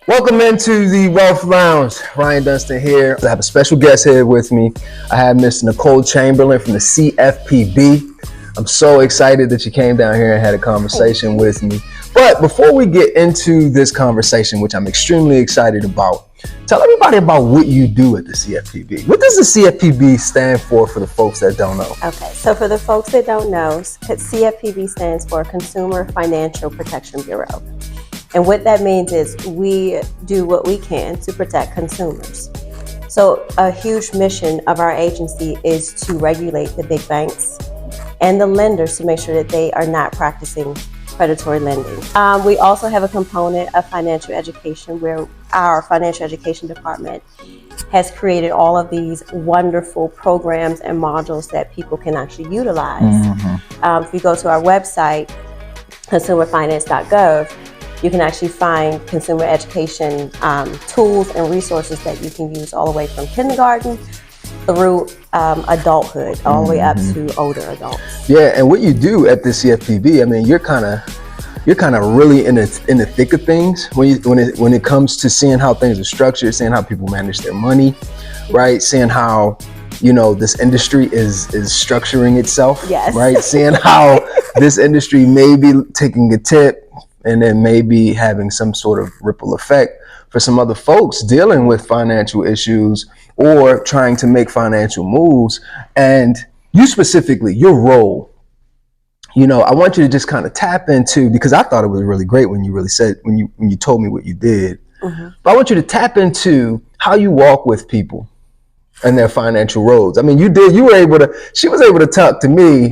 Welcome into the Wealth Lounge. Ryan Dunstan here. I have a special guest here with me. I have Miss Nichole Chamberlain from the CFPB. I'm so excited that you came down here and had a conversation with me. But before we get into this conversation, which I'm extremely excited about, tell everybody about what you do at the CFPB. What does the CFPB stand for the folks that don't know? Okay, so for the folks that don't know, CFPB stands for Consumer Financial Protection Bureau. And what that means is we do what we can to protect consumers. So a huge mission of our agency is to regulate the big banks and the lenders to make sure that they are not practicing predatory lending. We also have a component of financial education where our financial education department has created all of these wonderful programs and modules that people can actually utilize. If you go to our website, consumerfinance.gov, you can actually find consumer education tools and resources that you can use all the way from kindergarten through adulthood, all the way up to older adults. Yeah, and what you do at the CFPB, I mean, you're kind of really in the thick of things when it comes to seeing how things are structured, seeing how people manage their money, right? Seeing how this industry is structuring itself, Yes. right? Seeing how this industry may be taking a tip and then maybe having some sort of ripple effect for some other folks dealing with financial issues or trying to make financial moves. And you specifically, your role, I want you to just kind of tap into, because I thought it was really great when you really said, when you told me what you did, but I want you to tap into how you walk with people and their financial roads. I mean, she was able to talk to me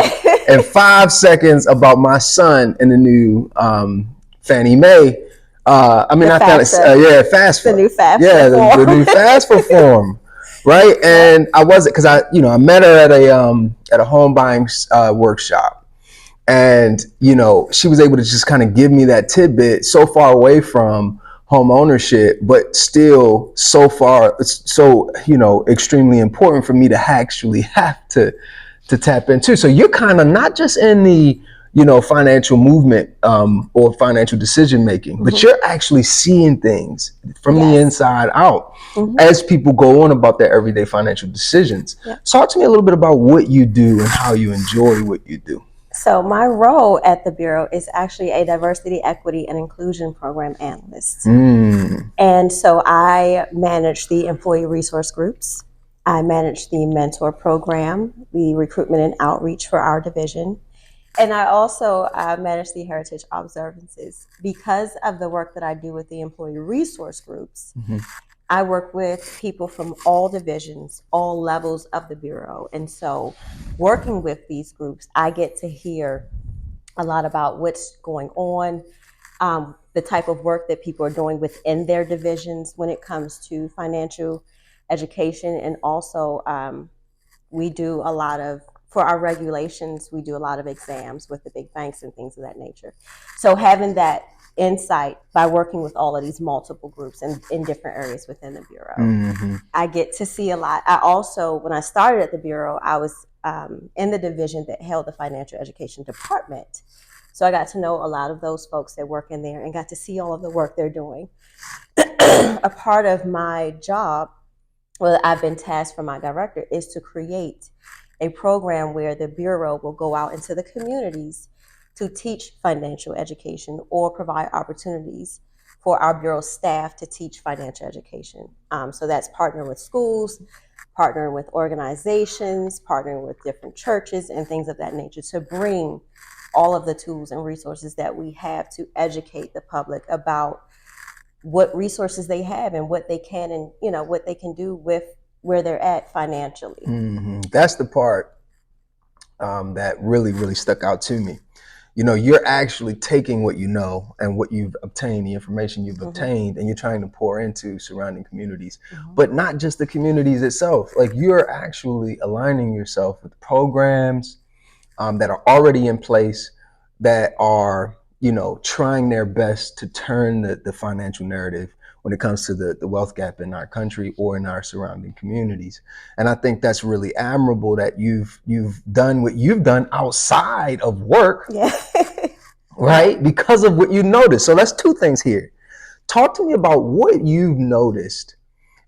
in 5 seconds about my son in the new Fannie Mae. The new FAFSA form, right? And I wasn't, because I met her at a home buying workshop, and she was able to just kind of give me that tidbit, so far away from home ownership, but still so extremely important for me to actually have to tap into. So you're kind of not just in the financial movement or financial decision making, but you're actually seeing things from the inside out as people go on about their everyday financial decisions. Talk to me a little bit about what you do and how you enjoy what you do. So my role at the Bureau is actually a diversity, equity, and inclusion program analyst. And so I manage the employee resource groups. I manage the mentor program, the recruitment and outreach for our division. And I also manage the heritage observances. Because of the work that I do with the employee resource groups, I work with people from all divisions, all levels of the Bureau. And so working with these groups, I get to hear a lot about what's going on, the type of work that people are doing within their divisions when it comes to financial education. And also we do a lot of, for our regulations, we do a lot of exams with the big banks and things of that nature. So having that insight by working with all of these multiple groups in different areas within the Bureau, I get to see a lot. I also, when I started at the Bureau, I was in the division that held the financial education department. So I got to know a lot of those folks that work in there and got to see all of the work they're doing. A part of my job, well, I've been tasked from my director, is to create a program where the Bureau will go out into the communities to teach financial education or provide opportunities for our Bureau staff to teach financial education. So that's partnering with schools, partnering with organizations, partnering with different churches and things of that nature to bring all of the tools and resources that we have to educate the public about what resources they have and what they can and what they can do with where they're at financially. That's the part that really, really stuck out to me. You're actually taking what you know and what you've obtained, the information you've obtained, and you're trying to pour into surrounding communities, but not just the communities itself. Like, you're actually aligning yourself with programs that are already in place that are, trying their best to turn the financial narrative when it comes to the wealth gap in our country or in our surrounding communities. And I think that's really admirable that you've done what you've done outside of work, right? Because of what you noticed. So that's two things here. Talk to me about what you've noticed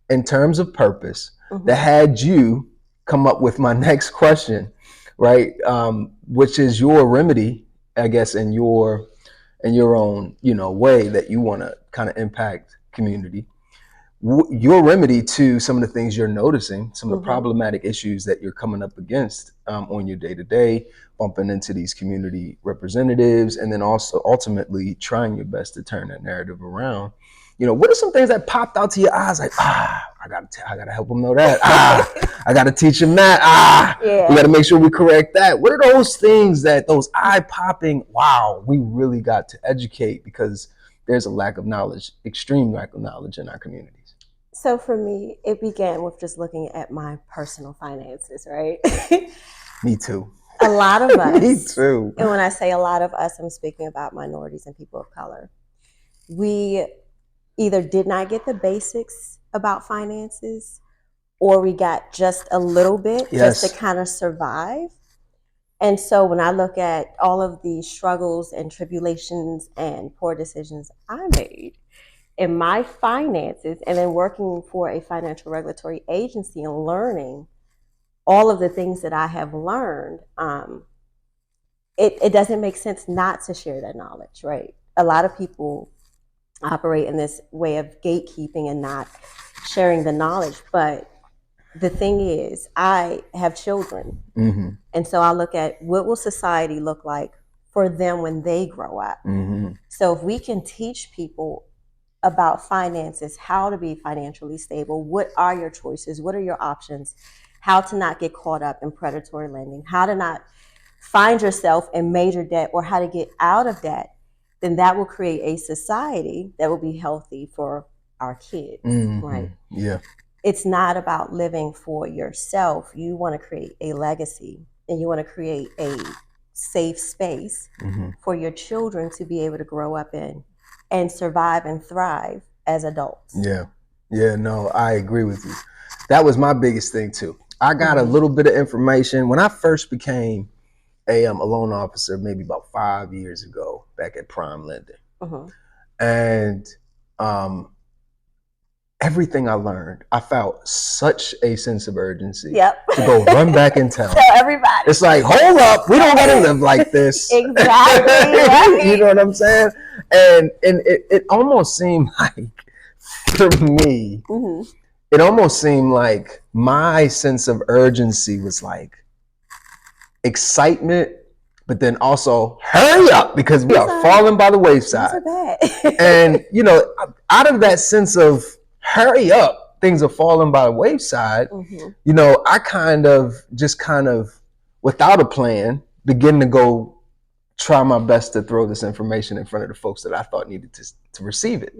in terms of purpose Mm-hmm. that had you come up with my next question, right? Which is your remedy, I guess, in your own, way that you want to kind of impact community. Your remedy to some of the things you're noticing, some of the problematic issues that you're coming up against on your day-to-day, bumping into these community representatives, and then also ultimately trying your best to turn that narrative around. What are some things that popped out to your eyes? Like, I gotta help them know that. I gotta teach them that. We gotta make sure we correct that. What are those things those eye-popping, wow, we really got to educate, because there's a lack of knowledge, extreme lack of knowledge in our communities. So for me, it began with just looking at my personal finances, right? Me too. A lot of us. Me too. And when I say a lot of us, I'm speaking about minorities and people of color. We either did not get the basics about finances, or we got just a little bit just to kind of survive. And so when I look at all of the struggles and tribulations and poor decisions I made in my finances, and then working for a financial regulatory agency and learning all of the things that I have learned, it doesn't make sense not to share that knowledge, right? A lot of people operate in this way of gatekeeping and not sharing the knowledge. But the thing is, I have children. Mm-hmm. And so I look at what will society look like for them when they grow up. Mm-hmm. So if we can teach people about finances, how to be financially stable, what are your choices, what are your options, how to not get caught up in predatory lending, how to not find yourself in major debt, or how to get out of debt, then that will create a society that will be healthy for our kids, right? Yeah. It's not about living for yourself. You want to create a legacy, and you want to create a safe space for your children to be able to grow up in and survive and thrive as adults. Yeah. No, I agree with you. That was my biggest thing too. I got a little bit of information when I first became a loan officer, maybe about 5 years ago, back at Prime Lending. And everything I learned, I felt such a sense of urgency to go run back and tell everybody. It's like, hold up, we don't gotta live like this. Exactly. Right? You know what I'm saying? And it almost seemed like, for me, it almost seemed like my sense of urgency was like excitement, but then also hurry up, because we are falling by the wayside. And out of that sense of hurry up, things are falling by the wayside. I kind of without a plan begin to go try my best to throw this information in front of the folks that I thought needed to receive it.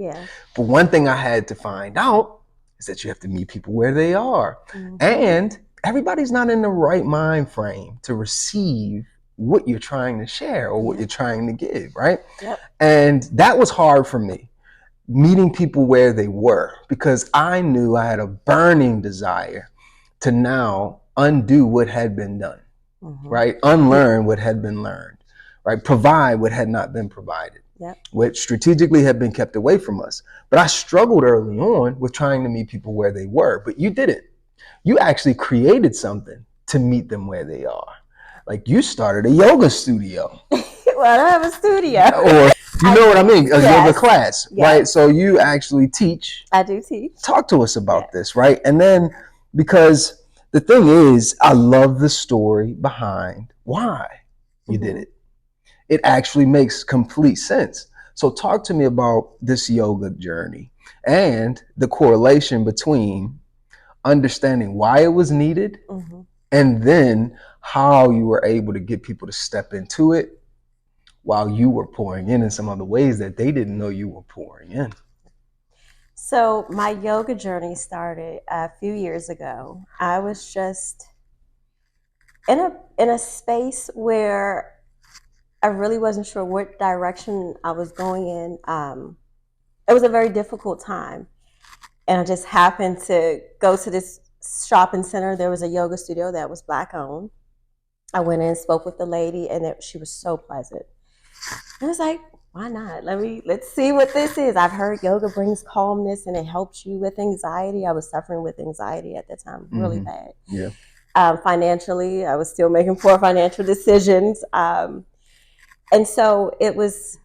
But one thing I had to find out is that you have to meet people where they are. And everybody's not in the right mind frame to receive what you're trying to share or what you're trying to give, right? And that was hard for me, meeting people where they were, because I knew I had a burning desire to now undo what had been done, right? Unlearn what had been learned, right? Provide what had not been provided, what strategically had been kept away from us. But I struggled early on with trying to meet people where they were, but you didn't. You actually created something to meet them where they are. Like, you started a yoga studio. Well, I don't have a studio. Or, you know what I mean? A yoga class, right? So you actually teach. I do teach. Talk to us about this, right? And then, because the thing is, I love the story behind why you did it. It actually makes complete sense. So talk to me about this yoga journey and the correlation between understanding why it was needed and then how you were able to get people to step into it while you were pouring in some other ways that they didn't know you were pouring in. So my yoga journey started a few years ago. I was just in a space where I really wasn't sure what direction I was going in. It was a very difficult time. And I just happened to go to this shopping center. There was a yoga studio that was Black owned. I went in, spoke with the lady, and she was so pleasant. I was like, why not? Let's see what this is. I've heard yoga brings calmness and it helps you with anxiety. I was suffering with anxiety at the time, really bad. Yeah. Financially, I was still making poor financial decisions. And so it was,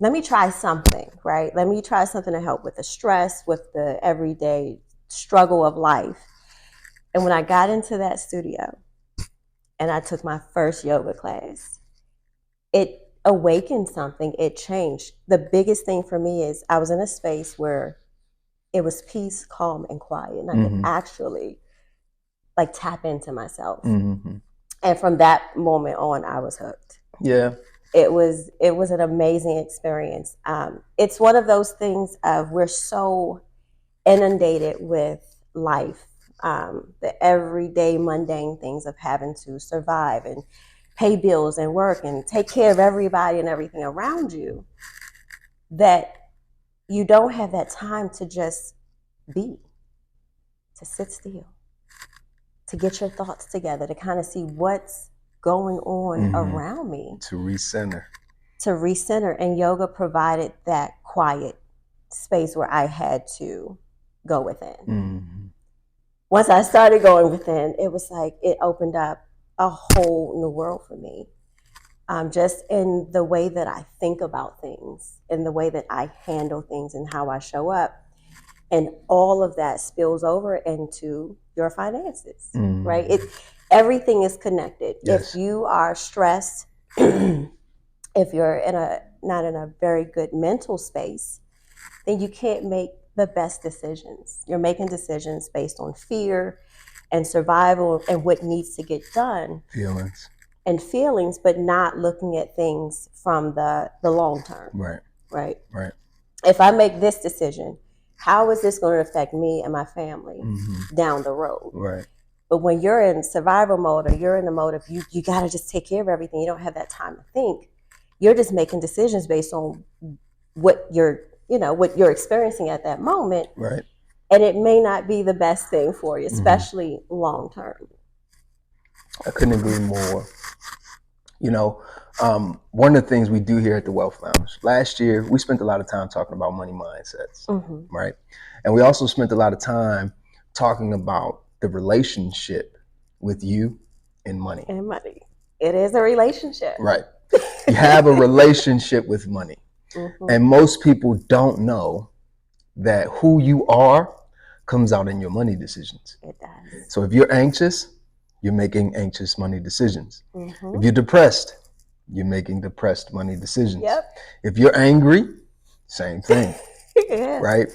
let me try something, right? Let me try something to help with the stress, with the everyday struggle of life. And when I got into that studio and I took my first yoga class, it awakened something. It changed. The biggest thing for me is I was in a space where it was peace, calm, and quiet. And I could actually like tap into myself. And from that moment on, I was hooked. Yeah. It was an amazing experience. It's one of those things of we're so inundated with life, the everyday mundane things of having to survive and pay bills and work and take care of everybody and everything around you, that you don't have that time to just be, to sit still, to get your thoughts together, to kind of see what's going on around me. To recenter. And yoga provided that quiet space where I had to go within. Once I started going within, it was like it opened up a whole new world for me. Just in the way that I think about things, in the way that I handle things and how I show up. And all of that spills over into your finances, right? Everything is connected. Yes. If you are stressed, if you're not in a very good mental space, then you can't make the best decisions. You're making decisions based on fear and survival and what needs to get done. Feelings, but not looking at things from the long term. Right. If I make this decision, how is this going to affect me and my family down the road? Right. But when you're in survival mode or you're in the mode of you got to just take care of everything, you don't have that time to think. You're just making decisions based on what you're experiencing at that moment. Right. And it may not be the best thing for you, especially long term. I couldn't agree more. One of the things we do here at the Wealth Lounge, last year, we spent a lot of time talking about money mindsets, right? And we also spent a lot of time talking about the relationship with you and money. And money. It is a relationship. Right. You have a relationship with money. And most people don't know that who you are comes out in your money decisions. It does. So if you're anxious, you're making anxious money decisions. If you're depressed, you're making depressed money decisions. Yep. If you're angry, same thing. Right?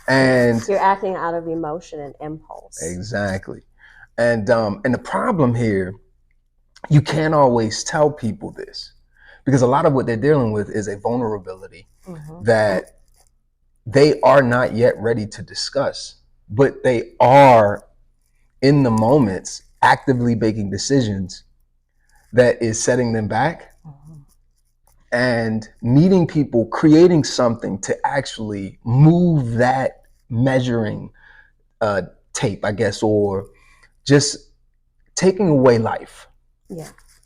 And you're acting out of emotion and impulse. Exactly. And the problem here, you can't always tell people this because a lot of what they're dealing with is a vulnerability that they are not yet ready to discuss, but they are in the moments actively making decisions that is setting them back and needing people creating something to actually move that measuring tape, I guess, or just taking away life,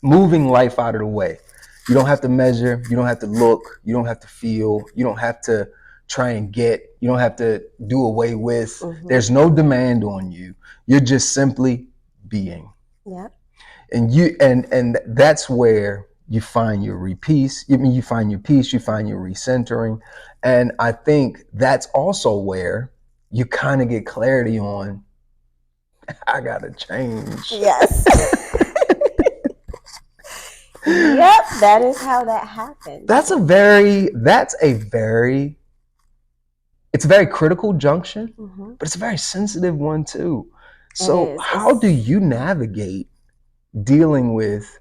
moving life out of the way. You don't have to measure, you don't have to look, you don't have to feel, you don't have to try and get, you don't have to do away with. There's no demand on you. You're just simply being. And that's where you find your peace. You find your peace, you find your recentering. And I think that's also where you kind of get clarity on, I gotta change. Yes. Yep, that is how that happens. It's a very critical junction, but it's a very sensitive one too. So how do you navigate dealing with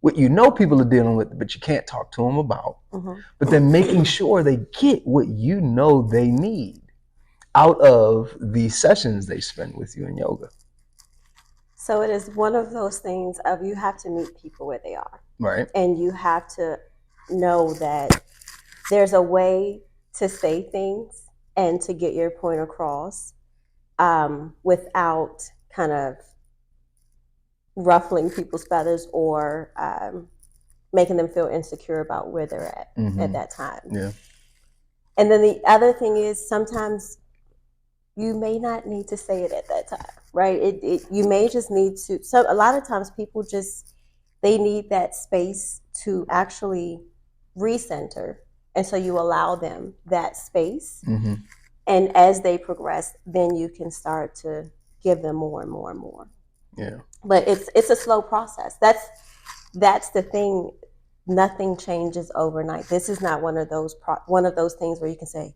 what people are dealing with, but you can't talk to them about, but then making sure they get what they need out of the sessions they spend with you in yoga? So it is one of those things of you have to meet people where they are. Right. And you have to know that there's a way to say things and to get your point across without kind of ruffling people's feathers or making them feel insecure about where they're at that time. Yeah. And then the other thing is sometimes you may not need to say it at that time, right? You may just need to. So a lot of times people they need that space to actually recenter. And so you allow them that space. And as they progress, then you can start to give them more and more and more. Yeah. But it's a slow process. That's the thing. Nothing changes overnight. This is not one of those things where you can say,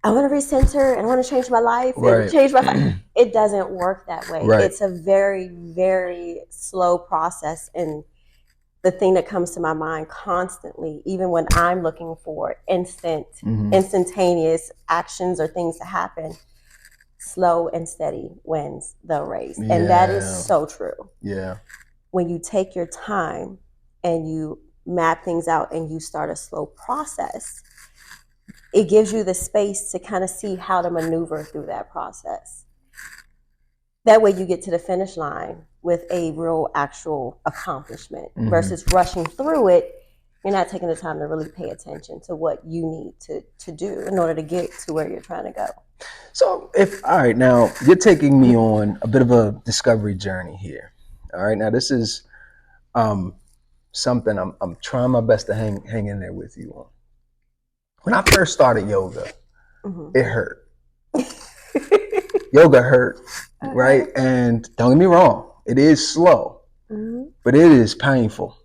I want to recenter and I want to change my life and change my life. It doesn't work that way. Right. It's a very, very slow process. And the thing that comes to my mind constantly, even when I'm looking for instantaneous actions or things to happen, slow and steady wins the race. Yeah. And that is so true. Yeah. When you take your time and you map things out and you start a slow process, it gives you the space to kind of see how to maneuver through that process. That way you get to the finish line with a real actual accomplishment versus rushing through it. You're not taking the time to really pay attention to what you need to do in order to get to where you're trying to go. So all right, now you're taking me on a bit of a discovery journey here. All right, now this is something I'm trying my best to hang in there with you on. When I first started yoga, it hurt. Yoga hurt, right? And don't get me wrong, it is slow, but it is painful.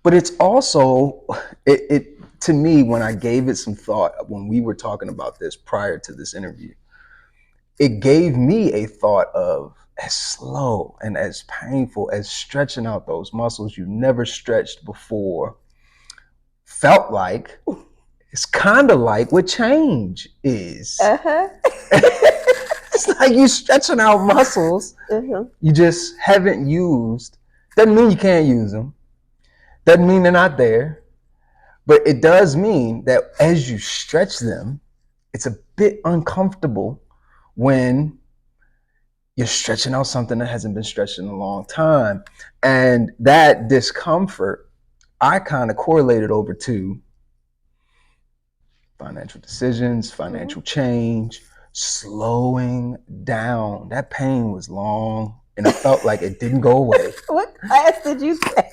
But it's also, it to me, when I gave it some thought, when we were talking about this prior to this interview, it gave me a thought of as slow and as painful as stretching out those muscles you never stretched before felt like. It's kind of like what change is. It's like you stretching out muscles you just haven't used. Doesn't mean you can't use them. Doesn't mean they're not there. But it does mean that as you stretch them, it's a bit uncomfortable when you're stretching out something that hasn't been stretched in a long time. And that discomfort, I kind of correlated over to financial decisions, financial change, slowing down. That pain was long and it felt like it didn't go away. What class did you take?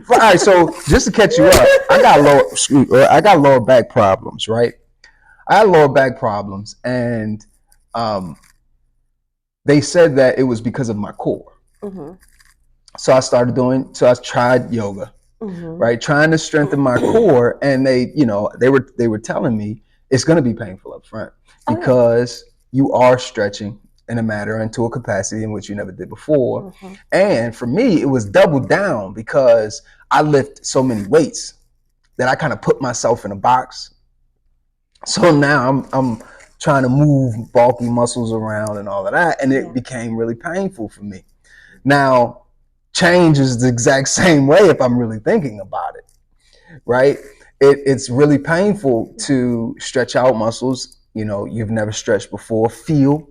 All right, so just to catch you up, I got lower back problems, right? I had lower back problems, and they said that it was because of my core. So I tried yoga. Right, trying to strengthen my core, and they were telling me it's going to be painful up front because you are stretching in a matter and to a capacity in which you never did before. And for me, it was doubled down because I lift so many weights that I kind of put myself in a box. So now I'm trying to move bulky muscles around and all of that, and it became really painful for me. Now, change is the exact same way if I'm really thinking about it, right? It's really painful to stretch out muscles, you've never stretched before, feel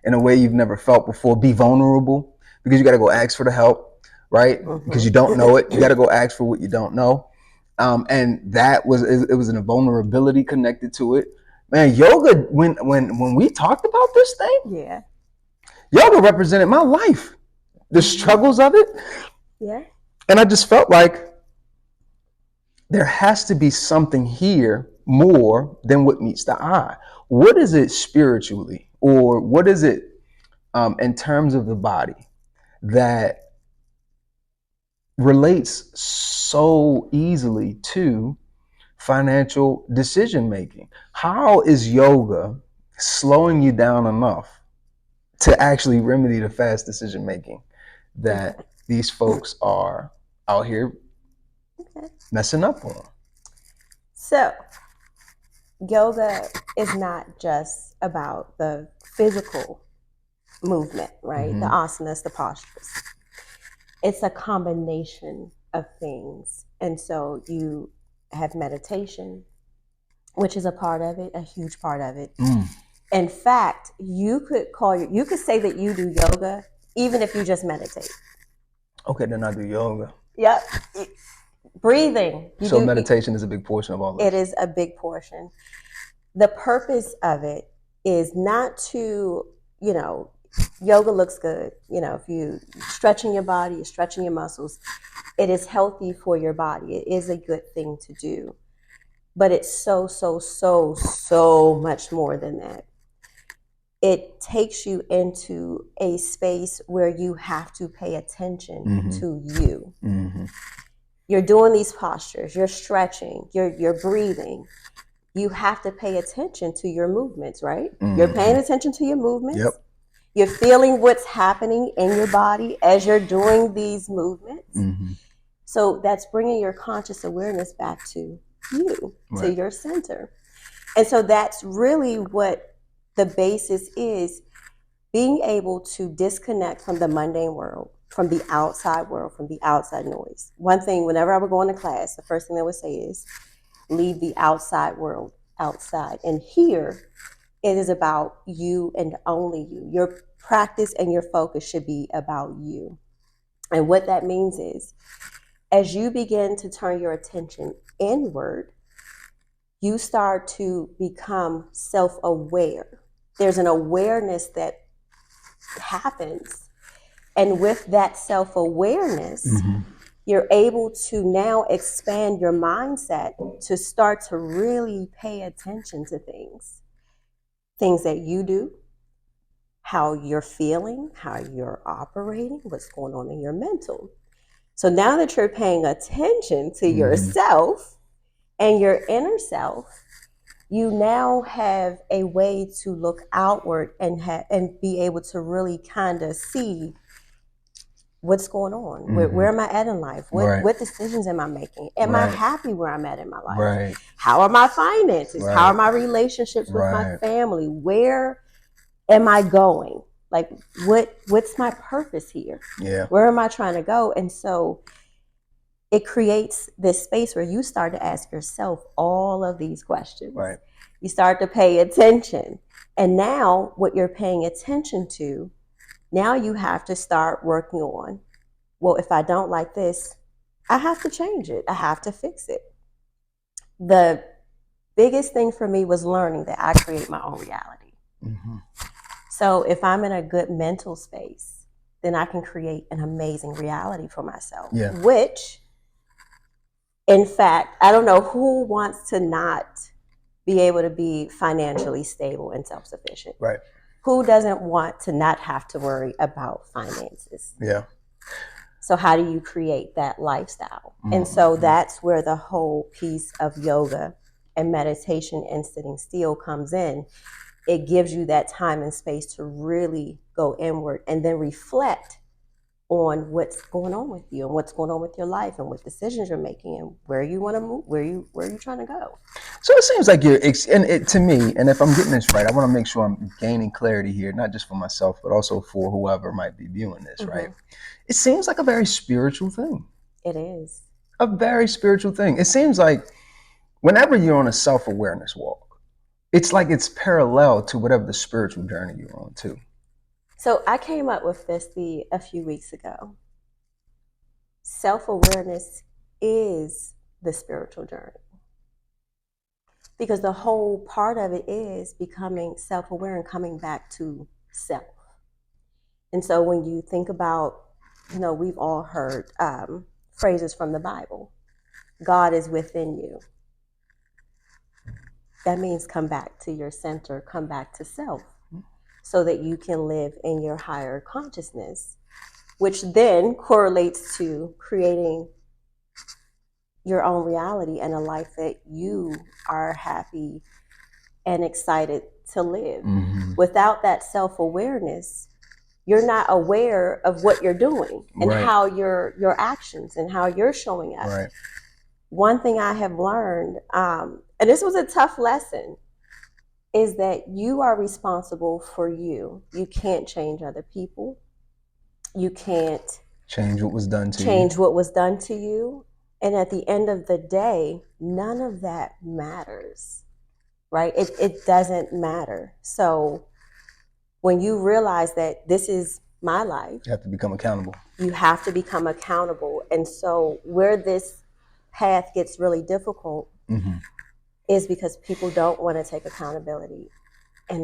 in a way you've never felt before, be vulnerable because you got to go ask for the help, right? Because you don't know it. You got to go ask for what you don't know. And it was a vulnerability connected to it. Man, yoga, when we talked about this thing, yoga represented my life. The struggles of it. And I just felt like there has to be something here more than what meets the eye. What is it spiritually, or what is it in terms of the body that relates so easily to financial decision making? How is yoga slowing you down enough to actually remedy the fast decision making that these folks are out here messing up on? So, yoga is not just about the physical movement, right? The asanas, the postures. It's a combination of things. And so you have meditation, which is a part of it, a huge part of it. In fact, you could say that you do yoga even if you just meditate. Okay, then I do yoga. Yep. Breathing. So meditation is a big portion of all this. It is a big portion. The purpose of it is not to, yoga looks good. If you stretching your body, you're stretching your muscles, it is healthy for your body. It is a good thing to do. But it's so much more than that. It takes you into a space where you have to pay attention to you. You're doing these postures, you're stretching, you're breathing. You have to pay attention to your movements, right? You're paying attention to your movements. Yep. You're feeling what's happening in your body as you're doing these movements. So that's bringing your conscious awareness back to you, to your center. And so that's really what the basis is, being able to disconnect from the mundane world, from the outside world, from the outside noise. One thing, whenever I would go into class, the first thing they would say is, leave the outside world outside. And here, it is about you and only you. Your practice and your focus should be about you. And what that means is, as you begin to turn your attention inward, you start to become self-aware. There's an awareness that happens. And with that self-awareness, you're able to now expand your mindset to start to really pay attention to things that you do, how you're feeling, how you're operating, what's going on in your mental. So now that you're paying attention to yourself and your inner self, you now have a way to look outward and be able to really kind of see what's going on. Where am I at in life? What decisions am I making? Am I happy where I'm at in my life? How are my finances? How are my relationships with my family? Where am I going? Like, what's my purpose here? Where am I trying to go? And so it creates this space where you start to ask yourself all of these questions. You start to pay attention. And now what you're paying attention to, now you have to start working on, well, if I don't like this, I have to change it. I have to fix it. The biggest thing for me was learning that I create my own reality. So if I'm in a good mental space, then I can create an amazing reality for myself, which, in fact, I don't know who wants to not be able to be financially stable and self-sufficient. Who doesn't want to not have to worry about finances? So how do you create that lifestyle? And so that's where the whole piece of yoga and meditation and sitting still comes in. It gives you that time and space to really go inward and then reflect on what's going on with you and what's going on with your life and what decisions you're making and where you want to move, where you trying to go. So it seems like to me, and if I'm getting this right, I want to make sure I'm gaining clarity here, not just for myself, but also for whoever might be viewing this, right? It seems like a very spiritual thing. It is. A very spiritual thing. It seems like whenever you're on a self-awareness walk, it's like it's parallel to whatever the spiritual journey you're on too. So I came up with this a few weeks ago. Self-awareness is the spiritual journey. Because the whole part of it is becoming self-aware and coming back to self. And so when you think about, we've all heard phrases from the Bible. God is within you. That means come back to your center, come back to self, so that you can live in your higher consciousness, which then correlates to creating your own reality and a life that you are happy and excited to live. Without that self-awareness, you're not aware of what you're doing and how your actions and how you're showing up. One thing I have learned, and this was a tough lesson, is that you are responsible for you. You can't change other people. You can't change what was done to you. And at the end of the day, none of that matters, right? It doesn't matter. So when you realize that this is my life, you have to become accountable. You have to become accountable. And so where this path gets really difficult is because people don't want to take accountability, and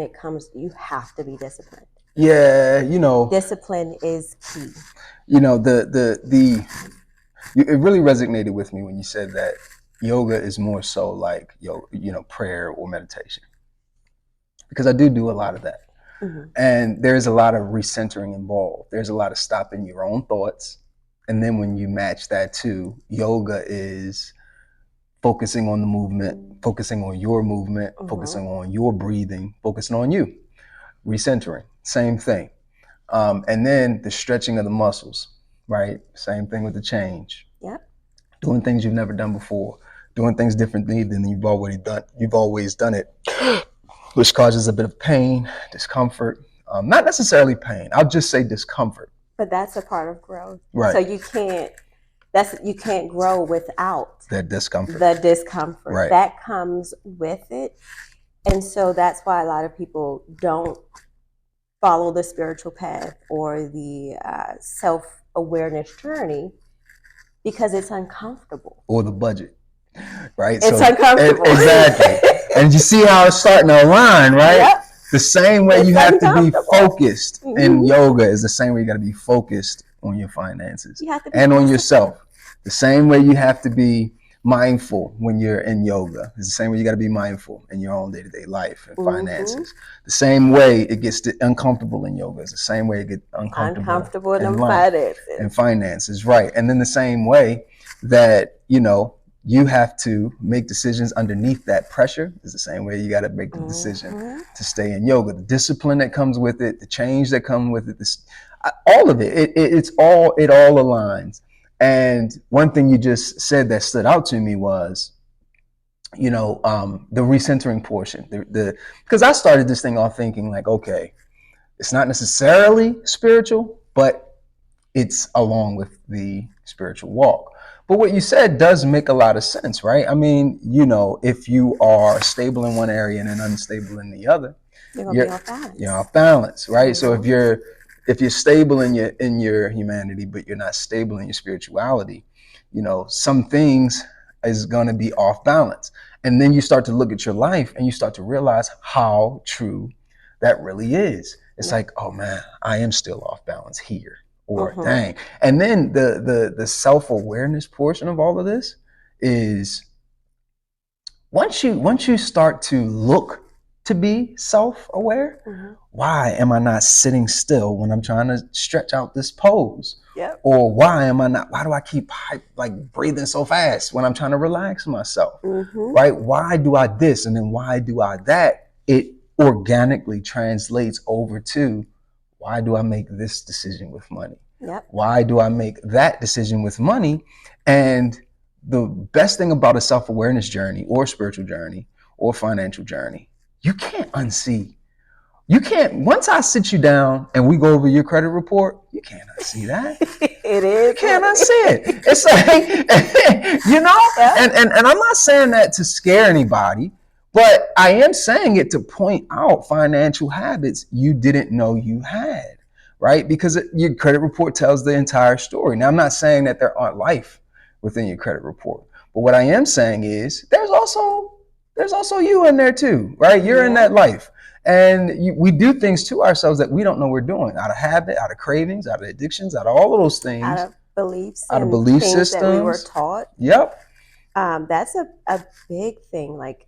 you have to be disciplined. Yeah, discipline is key. It really resonated with me when you said that yoga is more so like prayer or meditation, because I do a lot of that. And there's a lot of recentering involved. There's a lot of stopping your own thoughts. And then when you match that to yoga is focusing on the movement, focusing on your movement, focusing on your breathing, focusing on you, recentering, same thing. And then the stretching of the muscles, right? Same thing with the change. Yep. Doing things you've never done before, doing things differently than you've always done it, which causes a bit of pain, discomfort. Not necessarily pain. I'll just say discomfort. But that's a part of growth. Right. So you can't grow without that discomfort. The discomfort. Right. That comes with it. And so that's why a lot of people don't follow the spiritual path or the self-awareness journey, because it's uncomfortable. Or the budget, right? It's uncomfortable. Exactly. And you see how it's starting to align, right? Yep. The same way you have to be focused in yoga is the same way you got to be focused on your finances and on yourself. The same way you have to be mindful when you're in yoga is the same way you got to be mindful in your own day-to-day life and finances. The same way it gets uncomfortable in yoga is the same way it gets uncomfortable in life and finances, right? And then the same way that you have to make decisions underneath that pressure is the same way you got to make the decision to stay in yoga. The discipline that comes with it, the change that comes with it, all of it, it all aligns. And one thing you just said that stood out to me was, the recentering portion. Because I started this thing off thinking like, okay, it's not necessarily spiritual, but it's along with the spiritual walk. But what you said does make a lot of sense, right? I mean, if you are stable in one area and then unstable in the other, you're off balance. You're off balance, right? So if you're stable in your humanity, but you're not stable in your spirituality, some things is going to be off balance. And then you start to look at your life and you start to realize how true that really is. It's like, oh man, I am still off balance here. Or dang. And then the self-awareness portion of all of this is once you start to look to be self-aware, why am I not sitting still when I'm trying to stretch out this pose? Yep. Or why do I keep breathing so fast when I'm trying to relax myself? Right? Why do I this and then why do I that? It organically translates over to, why do I make this decision with money? Yep. Why do I make that decision with money? And the best thing about a self-awareness journey or spiritual journey or financial journey, you can't unsee. Once I sit you down and we go over your credit report, you can't unsee that. It is. You can't unsee it. It's like, and I'm not saying that to scare anybody, but I am saying it to point out financial habits you didn't know you had, right? Because your credit report tells the entire story. Now, I'm not saying that there aren't life within your credit report, but what I am saying is there's also you in there too, right? You're in that life. And we do things to ourselves that we don't know we're doing, out of habit, out of cravings, out of addictions, out of all of those things. Out of beliefs. Out of belief systems systems. that we were taught. Yep. That's a big thing. Like,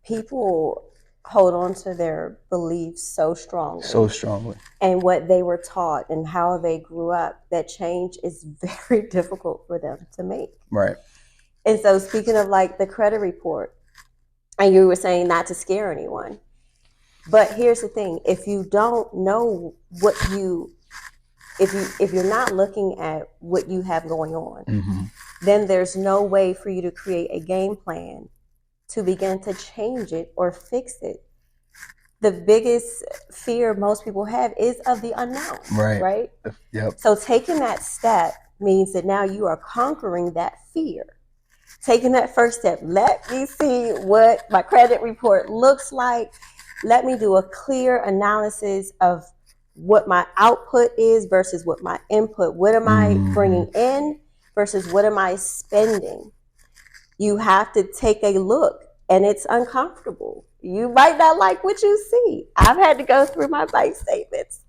people hold on to their beliefs so strongly. And what they were taught and how they grew up, that change is very difficult for them to make. Right. And so, speaking of like the credit report, and you were saying not to scare anyone, but here's the thing: if you don't know if you're not looking at what you have going on, then there's no way for you to create a game plan to begin to change it or fix it. The biggest fear most people have is of the unknown, right? Yep. So taking that step means that now you are conquering that fear. Taking that first step, let me see what my credit report looks like. Let me do a clear analysis of what my output is versus what my input. What am I bringing in versus what am I spending? You have to take a look, and it's uncomfortable. You might not like what you see. I've had to go through my bank statements.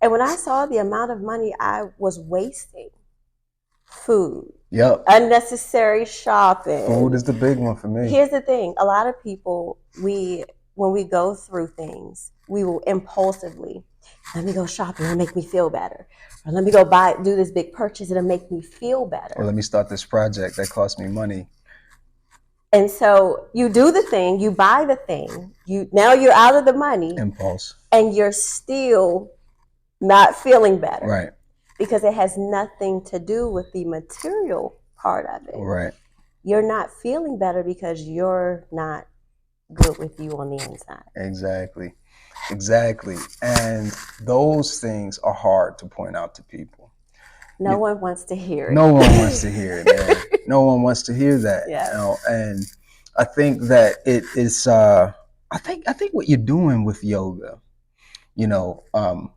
And when I saw the amount of money I was wasting, food, unnecessary shopping. Food is the big one for me. Here's the thing. A lot of people, when we go through things, we will impulsively, let me go shopping, it'll make me feel better. Or let me go do this big purchase, it'll make me feel better. Or let me start this project that cost me money. And so you do the thing, you buy the thing, now you're out of the money. Impulse. And you're still not feeling better. Right. Because it has nothing to do with the material part of it. Right. You're not feeling better because you're not good with you on the inside. Exactly. And those things are hard to point out to people. No one wants to hear it. No one wants to hear it, man. No one wants to hear that. Yeah. You know? And I think that it is, I think what you're doing with yoga, you know,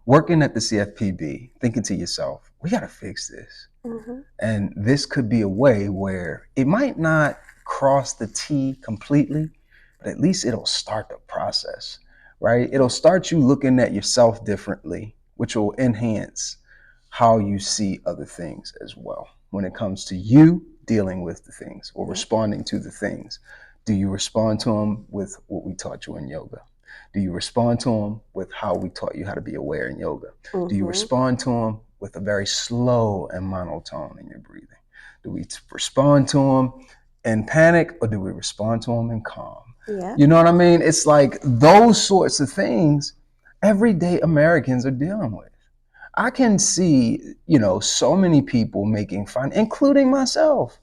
working at the CFPB, thinking to yourself, we got to fix this. Mm-hmm. And this could be a way where it might not cross the T completely, but at least it'll start the process, right? It'll start you looking at yourself differently, which will enhance how you see other things as well. When it comes to you dealing with the things or responding to the things, do you respond to them with what we taught you in yoga? Do you respond to them with how we taught you how to be aware in yoga? Mm-hmm. Do you respond to them with a very slow and monotone in your breathing? Do we respond to them in panic, or do we respond to them in calm? Yeah. You know what I mean? It's like those sorts of things everyday Americans are dealing with. I can see, you know, so many people making fun, including myself.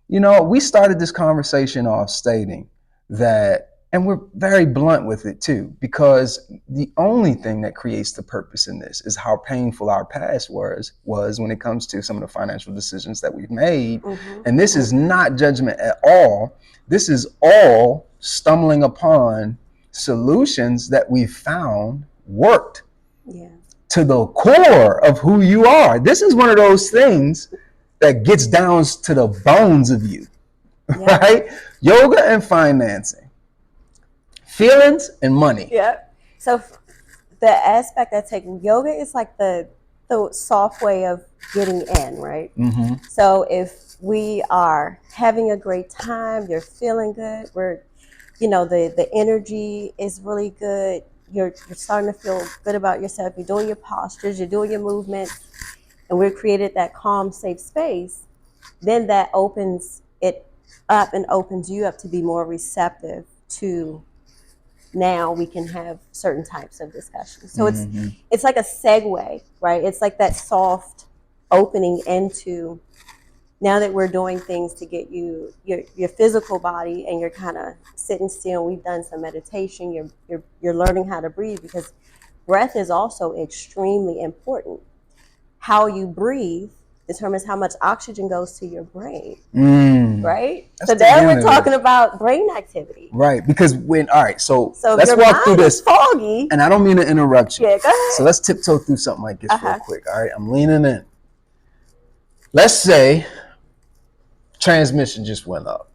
You know, we started this conversation off stating that, and we're very blunt with it too, because the only thing that creates the purpose in this is how painful our past was when it comes to some of the financial decisions that we've made. Mm-hmm. And this is not judgment at all. This is all stumbling upon solutions that we've found worked to the core of who you are. This is one of those things that gets down to the bones of you, right? Yoga and financing. Feelings and money. Yeah. So the aspect I take, yoga is like the soft way of getting in, right? Mm-hmm. So if we are having a great time, you're feeling good, the energy is really good, you're starting to feel good about yourself, you're doing your postures, you're doing your movements, and we've created that calm, safe space, then that opens it up and opens you up to be more receptive to, now we can have certain types of discussions. So it's like a segue, right? It's like that soft opening into, now that we're doing things to get you your physical body, and you're kind of sitting still. We've done some meditation. You're learning how to breathe, because breath is also extremely important. How you breathe determines how much oxygen goes to your brain, right? So now we're talking about brain activity. Right, because so let's walk through this. Foggy, and I don't mean to interrupt you. Yeah, go ahead. So let's tiptoe through something like this real quick, all right? I'm leaning in. Let's say transmission just went up,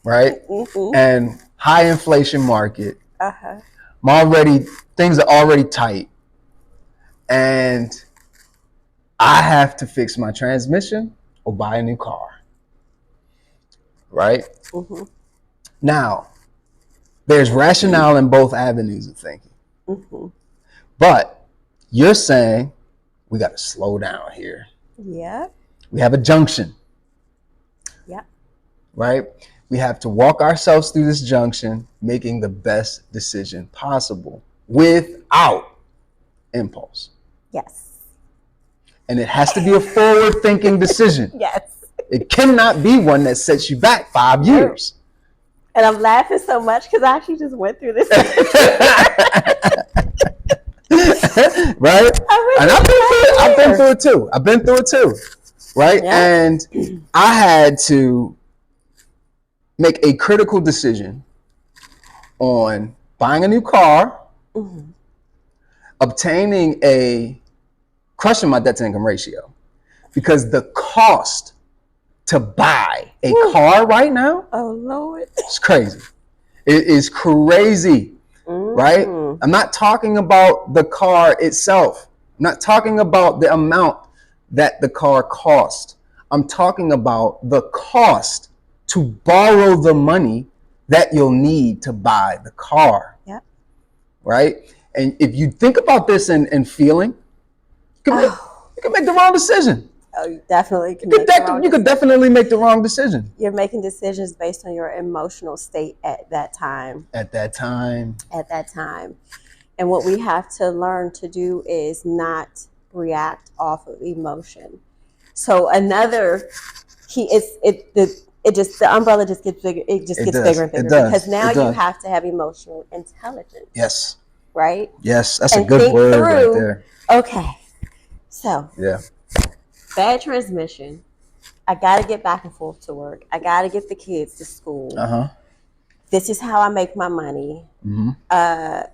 right? Mm-hmm. And high inflation market. Things are already tight. And I have to fix my transmission or buy a new car, right? Mm-hmm. Now, there's rationale in both avenues of thinking. Mm-hmm. But you're saying we got to slow down here. Yeah. We have a junction. Yeah. Right? We have to walk ourselves through this junction, making the best decision possible without impulse. Yes. And it has to be a forward-thinking decision. Yes. It cannot be one that sets you back 5 years. And I'm laughing so much because I actually just went through this. Right? And I've been through it too. Right? Yeah. And I had to make a critical decision on buying a new car, crushing my debt to income ratio. because the cost to buy a car right now, oh Lord, it's crazy. It is crazy, right? I'm not talking about the car itself. I'm not talking about the amount that the car cost. I'm talking about the cost to borrow the money that you'll need to buy the car. Yep. Right? And if you think about this and feeling, you can make the wrong decision. Oh, you definitely can You could definitely make the wrong decision. You're making decisions based on your emotional state at that time. At that time. And what we have to learn to do is not react off of emotion. So another key is the umbrella just gets bigger. It just gets bigger and bigger because now you have to have emotional intelligence. Yes. Right? Yes, that's a good word right there. Okay. So, yeah. Bad transmission. I got to get back and forth to work. I got to get the kids to school. This is how I make my money. I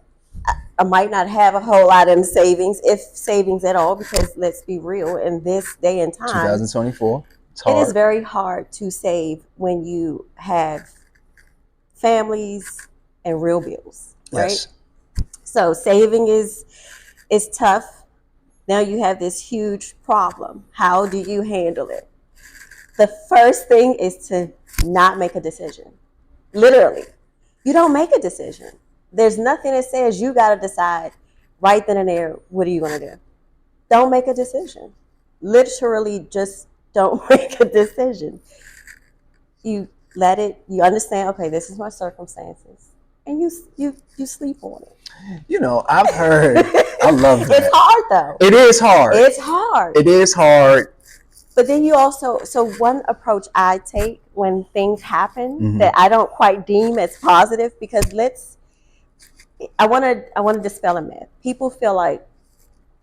might not have a whole lot in savings, if savings at all, because let's be real, in this day and time, 2024, it is very hard to save when you have families and real bills, right? Yes. So saving is tough. Now you have this huge problem. How do you handle it? The first thing is to not make a decision. Literally, you don't make a decision. There's nothing that says you got to decide right then and there, what are you going to do? Don't make a decision. Literally, just don't make a decision. You let it, you understand, okay, this is my circumstances. And you sleep on it. You know, I've heard, I love that. It's hard though. It is hard. It's hard. It is hard. But then you also, so one approach I take when things happen that I don't quite deem as positive, because I want to dispel a myth. People feel like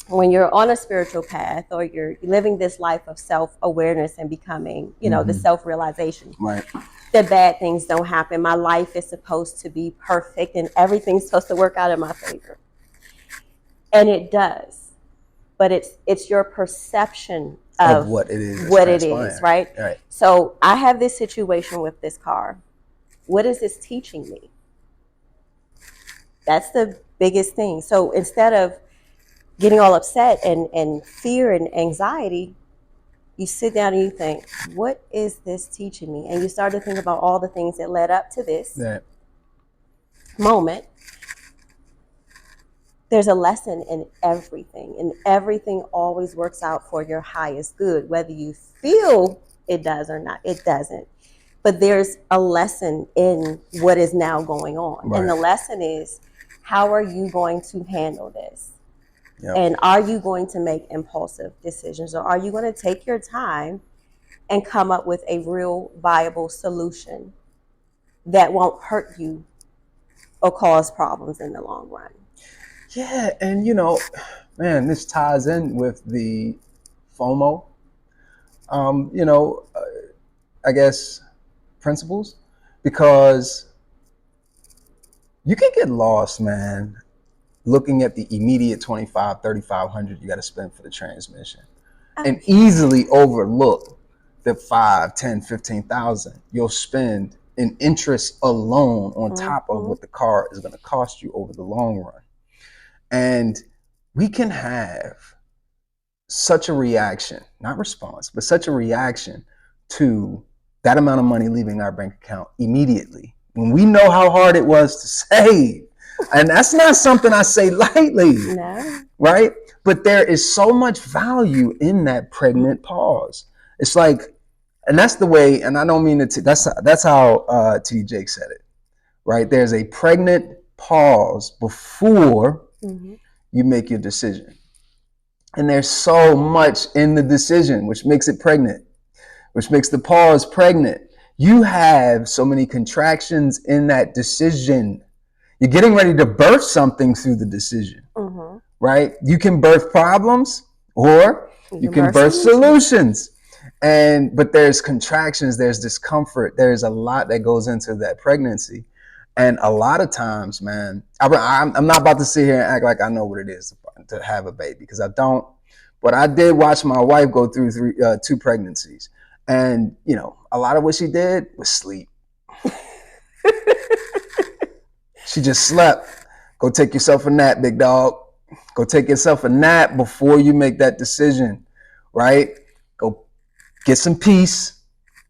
when you're on a spiritual path or you're living this life of self-awareness and becoming, the self-realization, right, that bad things don't happen. My life is supposed to be perfect and everything's supposed to work out in my favor. And it does. But it's your perception of what it is. Right? Right. So I have this situation with this car. What is this teaching me? That's the biggest thing. So instead of getting all upset and fear and anxiety, you sit down and you think, what is this teaching me? And you start to think about all the things that led up to this moment. There's a lesson in everything, and everything always works out for your highest good, whether you feel it does or not. It doesn't. But there's a lesson in what is now going on. Right. And the lesson is, how are you going to handle this? Yep. And are you going to make impulsive decisions, or are you going to take your time and come up with a real viable solution that won't hurt you or cause problems in the long run? Yeah, and man, this ties in with the FOMO, I guess, principles, because you can get lost, man, looking at the immediate 25, 3,500 you got to spend for the transmission, and easily overlook the 5, 10, 15,000 you'll spend in interest alone on top of what the car is going to cost you over the long run. And we can have such a reaction, not response, but such a reaction to that amount of money leaving our bank account immediately when we know how hard it was to save. And that's not something I say lightly, right? But there is so much value in that pregnant pause. It's like, and that's the way, and I don't mean it, that's how T. Jake said it, right? There's a pregnant pause before you make your decision. And there's so much in the decision, which makes it pregnant, which makes the pause pregnant. You have so many contractions in that decision. You're getting ready to birth something through the decision, right? You can birth problems, or you can birth solutions. But there's contractions, there's discomfort, there's a lot that goes into that pregnancy. And a lot of times, man, I'm not about to sit here and act like I know what it is to have a baby, because I don't. But I did watch my wife go through two pregnancies. And, you know, a lot of what she did was sleep. She just slept. Go take yourself a nap, big dog. Go take yourself a nap before you make that decision, right? Go get some peace.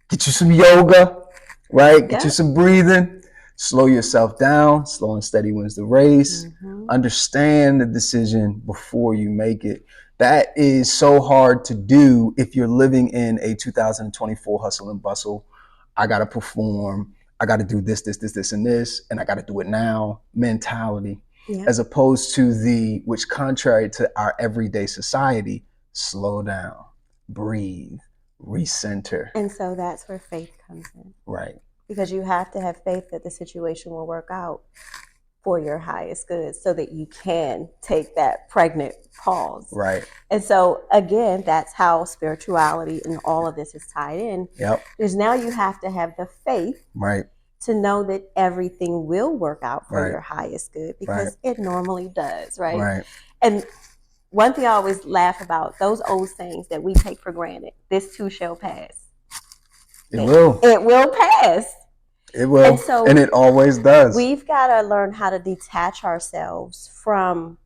Get you some yoga, right? Get you some breathing. Slow yourself down. Slow and steady wins the race. Understand the decision before you make it. That is so hard to do if you're living in a 2024 hustle and bustle. I got to perform. I got to do this, and this, and I got to do it now mentality, as opposed to which contrary to our everyday society, slow down, breathe, recenter. And so that's where faith comes in. Right. Because you have to have faith that the situation will work out for your highest good so that you can take that pregnant pause. Right. And so, again, that's how spirituality and all of this is tied in. Yep. Because now you have to have the faith to know that everything will work out for your highest good, because it normally does, right? And one thing I always laugh about, those old sayings that we take for granted, this too shall pass. It will. It will pass. It will. And it always does. We've got to learn how to detach ourselves from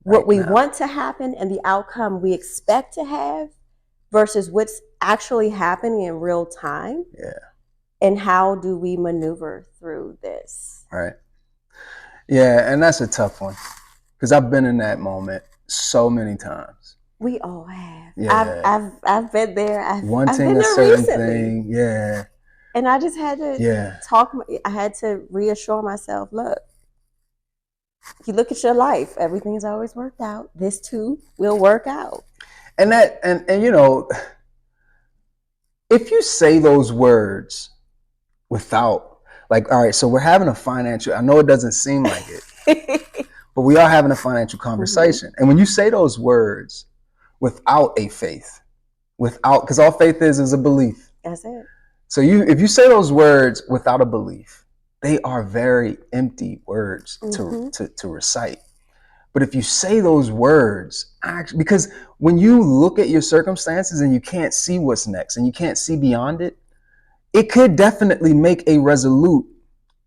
what we want to happen and the outcome we expect to have versus what's actually happening in real time. Yeah. And how do we maneuver through this? Right. Yeah, and that's a tough one, because I've been in that moment so many times. We all have. Yeah. I've been there. Wanting a certain thing. Yeah. And I just had to I had to reassure myself, look, if you look at your life, everything's always worked out. This too will work out. And you know, if you say those words without, like, all right, so we're having a financial, I know it doesn't seem like it, but we are having a financial conversation. And when you say those words without a faith, because all faith is a belief. That's it. So if you say those words without a belief, they are very empty words to recite. But if you say those words, because when you look at your circumstances and you can't see what's next and you can't see beyond it, it could definitely make a resolute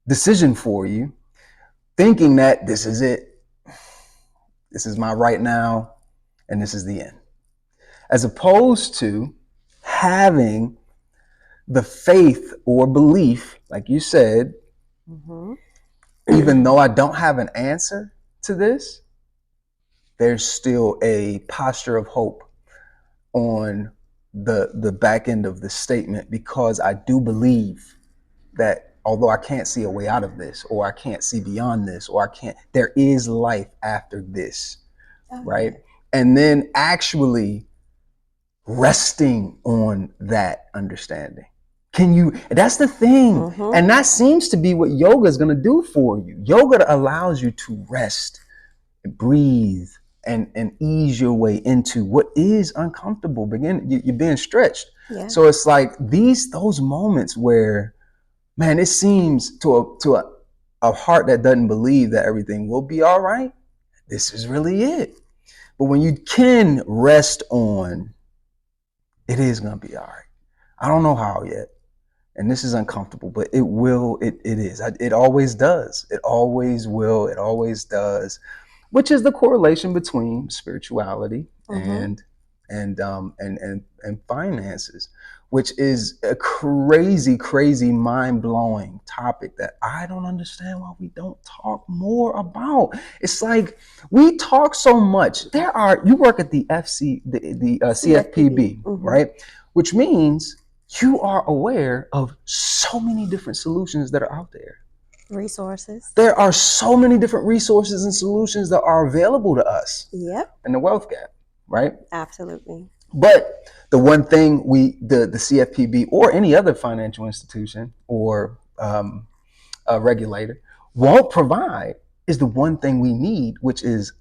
decision for you, thinking that this is it. This is my right now, and this is the end. As opposed to having the faith or belief, like you said, even though I don't have an answer to this, there's still a posture of hope on the back end of the statement, because I do believe that although I can't see a way out of this, or I can't see beyond this, or there is life after this, right? And then actually resting on that understanding. That's the thing. And that seems to be what yoga is going to do for you. Yoga allows you to rest, breathe, and ease your way into what is uncomfortable. You're being stretched. Yeah. So it's like those moments where, man, it seems to a heart that doesn't believe that everything will be all right, this is really it. But when you can rest on, it is going to be all right. I don't know how yet. And this is uncomfortable, but it will, it is. It always does. It always will. It always does. Which is the correlation between spirituality and finances, which is a crazy, crazy, mind-blowing topic that I don't understand why we don't talk more about. It's like we talk so much. You work at the CFPB, right? Which means you are aware of so many different solutions that are out there. Resources. There are so many different resources and solutions that are available to us. Yep. In the wealth gap, right? Absolutely. But the one thing the CFPB or any other financial institution or a regulator won't provide is the one thing we need, which is,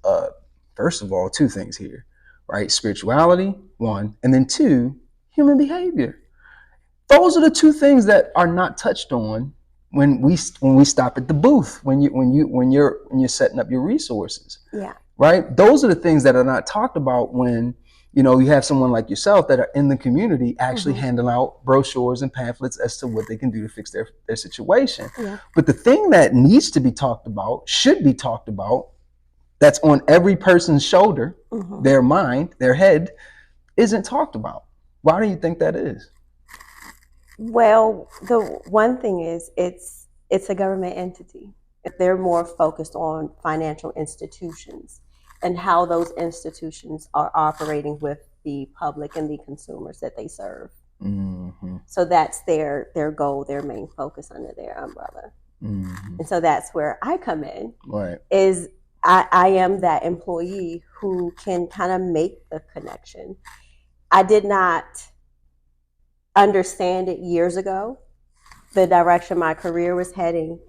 first of all, two things here, right? Spirituality, one, and then two, human behavior. Those are the two things that are not touched on when we stop at the booth, when you're setting up your resources. Yeah. right? Those are the things that are not talked about when, you know, you have someone like yourself that are in the community actually handing out brochures and pamphlets as to what they can do to fix their situation. Yeah. But the thing that needs to be talked about, should be talked about, that's on every person's shoulder, their mind, their head, isn't talked about. Why do you think that is? Well, the one thing is it's a government entity. They're more focused on financial institutions and how those institutions are operating with the public and the consumers that they serve. So that's their goal, their main focus under their umbrella. And so that's where I come in. Right. Is I am that employee who can kind of make the connection. I did not understand it years ago, the direction my career was heading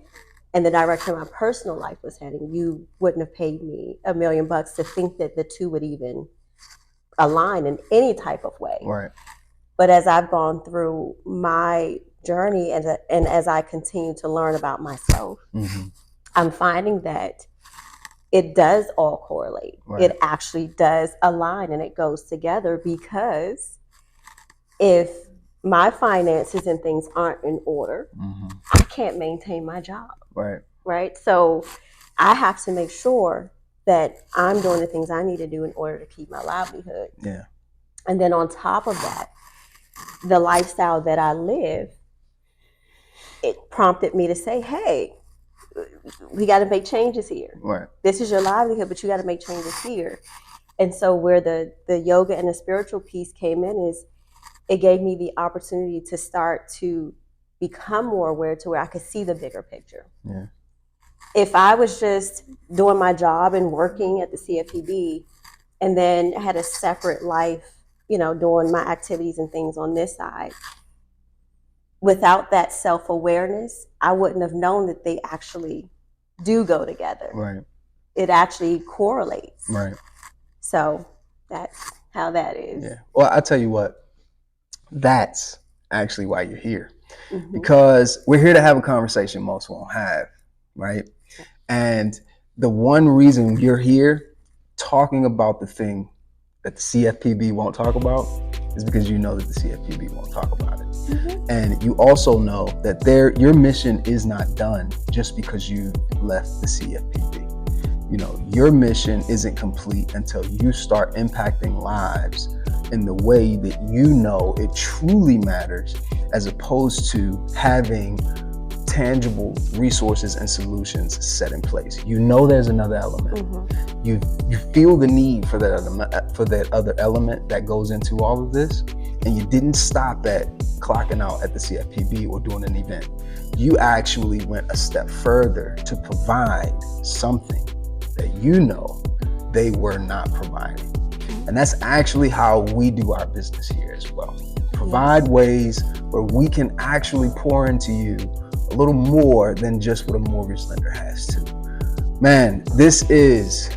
and the direction my personal life was heading. You wouldn't have paid me $1 million to think that the two would even align in any type of way. Right. But as I've gone through my journey and as I continue to learn about myself, I'm finding that it does all correlate. Right. It actually does align and it goes together, because if my finances and things aren't in order, I can't maintain my job. Right. Right. So I have to make sure that I'm doing the things I need to do in order to keep my livelihood. Yeah. And then on top of that, the lifestyle that I live, it prompted me to say, hey, we got to make changes here. Right. This is your livelihood, but you got to make changes here. And so where the yoga and the spiritual piece came in is it gave me the opportunity to start to become more aware to where I could see the bigger picture. Yeah. If I was just doing my job and working at the CFPB and then had a separate life, you know, doing my activities and things on this side, without that self-awareness, I wouldn't have known that they actually do go together. Right. It actually correlates. Right. So that's how that is. Yeah. Well, I tell you what, that's actually why you're here. Because we're here to have a conversation most won't have, right? And the one reason you're here talking about the thing that the CFPB won't talk about is because you know that the CFPB won't talk about it. And you also know that your mission is not done just because you left the CFPB. You know, your mission isn't complete until you start impacting lives in the way that you know it truly matters, as opposed to having tangible resources and solutions set in place. You know there's another element. You feel the need for that other element that goes into all of this, and you didn't stop at clocking out at the CFPB or doing an event. You actually went a step further to provide something that you know they were not providing. And that's actually how we do our business here as well. Provide ways where we can actually pour into you a little more than just what a mortgage lender has to. Man, this is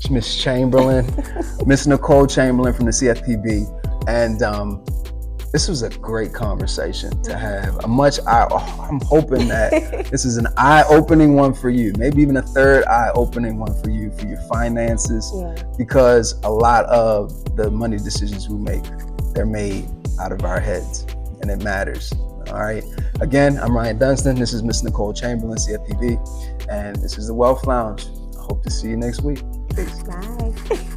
Miss Chamberlain, Miss Nichole Chamberlain from the CFPB. And this was a great conversation to have. I'm hoping that this is an eye-opening one for you, maybe even a third eye-opening one for you, for your finances, because a lot of the money decisions we make, they're made out of our heads, and it matters. All right. Again, I'm Ryan Dunstan. This is Miss Nichole Chamberlain, CFPB, and this is the Wealth Lounge. I hope to see you next week. Peace. Bye.